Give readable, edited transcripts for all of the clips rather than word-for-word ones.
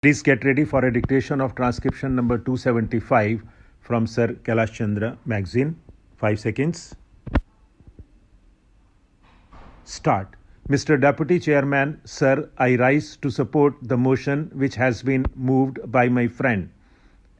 Please get ready for a dictation of transcription number 275 from Sir Kailash Chandra magazine. 5 seconds. Start. Mr. Deputy Chairman, Sir, I rise to support the motion which has been moved by my friend.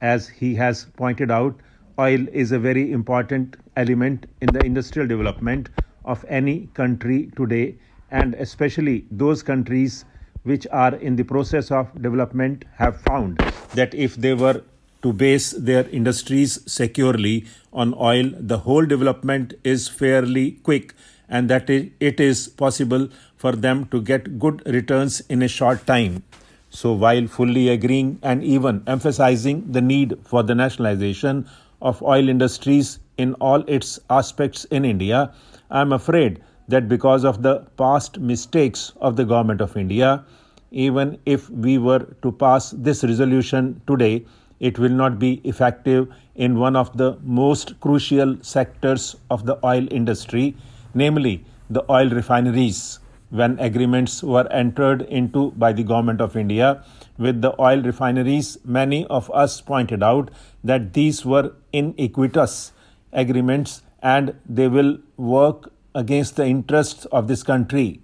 As he has pointed out, oil is a very important element in the industrial development of any country today, and especially those countries which are in the process of development have found that if they were to base their industries securely on oil, the whole development is fairly quick, and that it is possible for them to get good returns in a short time. So while fully agreeing and even emphasizing the need for the nationalization of oil industries in all its aspects in India, I am afraid that because of the past mistakes of the Government of India, even if we were to pass this resolution today, it will not be effective in one of the most crucial sectors of the oil industry, namely the oil refineries. When agreements were entered into by the Government of India with the oil refineries, many of us pointed out that these were iniquitous agreements and they will work against the interests of this country.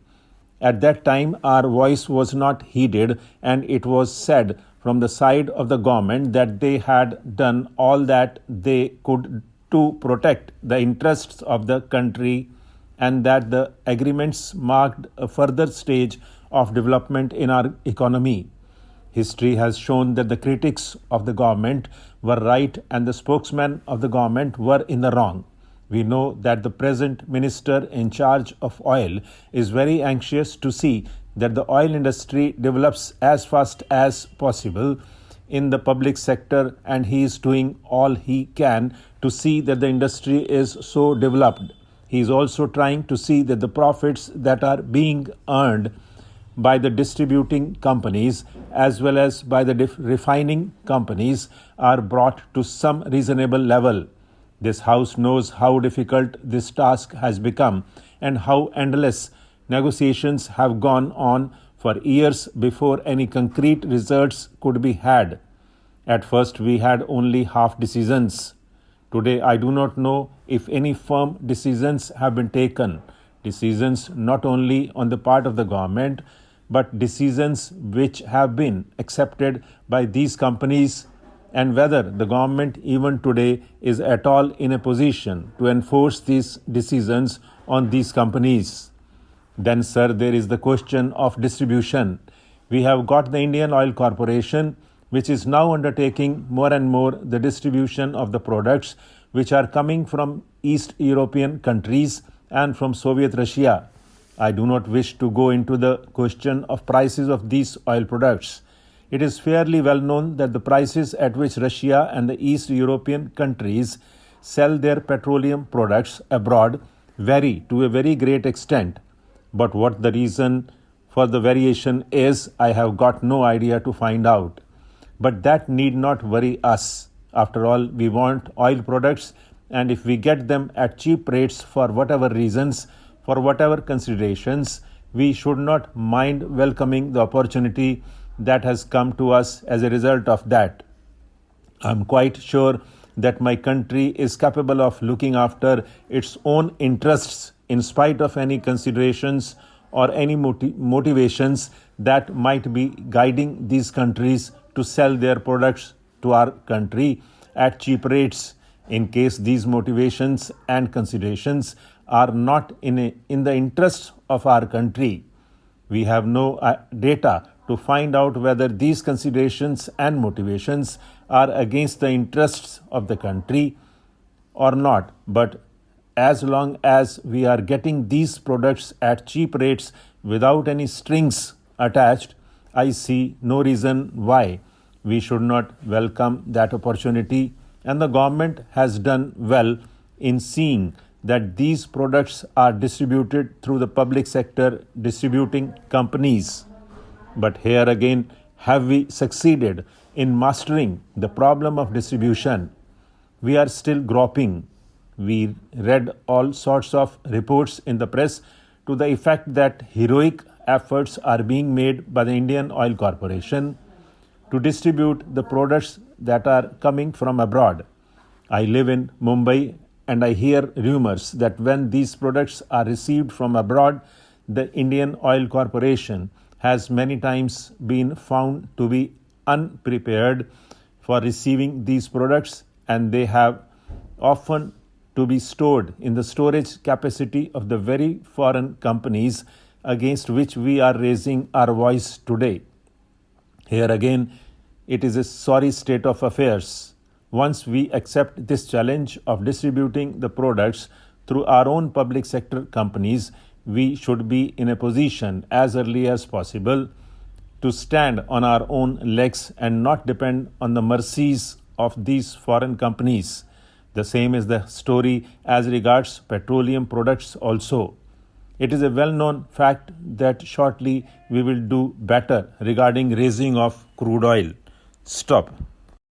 At that time, our voice was not heeded, and it was said from the side of the government that they had done all that they could to protect the interests of the country, and that the agreements marked a further stage of development in our economy. History has shown that the critics of the government were right and the spokesmen of the government were in the wrong. We know that the present minister in charge of oil is very anxious to see that the oil industry develops as fast as possible in the public sector, and he is doing all he can to see that the industry is so developed. He is also trying to see that the profits that are being earned by the distributing companies as well as by the refining companies are brought to some reasonable level. This House knows how difficult this task has become and how endless negotiations have gone on for years before any concrete results could be had. At first, we had only half decisions. Today, I do not know if any firm decisions have been taken. Decisions not only on the part of the government, but decisions which have been accepted by these companies, and whether the government even today is at all in a position to enforce these decisions on these companies. Then, sir, there is the question of distribution. We have got the Indian Oil Corporation, which is now undertaking more and more the distribution of the products which are coming from East European countries and from Soviet Russia. I do not wish to go into the question of prices of these oil products. It is fairly well known that the prices at which Russia and the East European countries sell their petroleum products abroad vary to a very great extent. But what the reason for the variation is, I have got no idea to find out. But that need not worry us. After all, we want oil products, and if we get them at cheap rates for whatever reasons, for whatever considerations, we should not mind welcoming the opportunity that has come to us as a result of that. I am quite sure that my country is capable of looking after its own interests in spite of any considerations or any motivations that might be guiding these countries to sell their products to our country at cheap rates. In case these motivations and considerations are not in the interests of our country, we have no data to find out whether these considerations and motivations are against the interests of the country or not. But as long as we are getting these products at cheap rates without any strings attached, I see no reason why we should not welcome that opportunity, and the government has done well in seeing that these products are distributed through the public sector distributing companies. But here again, have we succeeded in mastering the problem of distribution? We are still groping. We read all sorts of reports in the press to the effect that heroic efforts are being made by the Indian Oil Corporation to distribute the products that are coming from abroad. I live in Mumbai and I hear rumors that when these products are received from abroad, the Indian Oil Corporation has many times been found to be unprepared for receiving these products, and they have often to be stored in the storage capacity of the very foreign companies against which we are raising our voice today. Here again, it is a sorry state of affairs. Once we accept this challenge of distributing the products through our own public sector companies, we should be in a position as early as possible to stand on our own legs and not depend on the mercies of these foreign companies. The same is the story as regards petroleum products also. It is a well-known fact that shortly we will do better regarding raising of crude oil. Stop.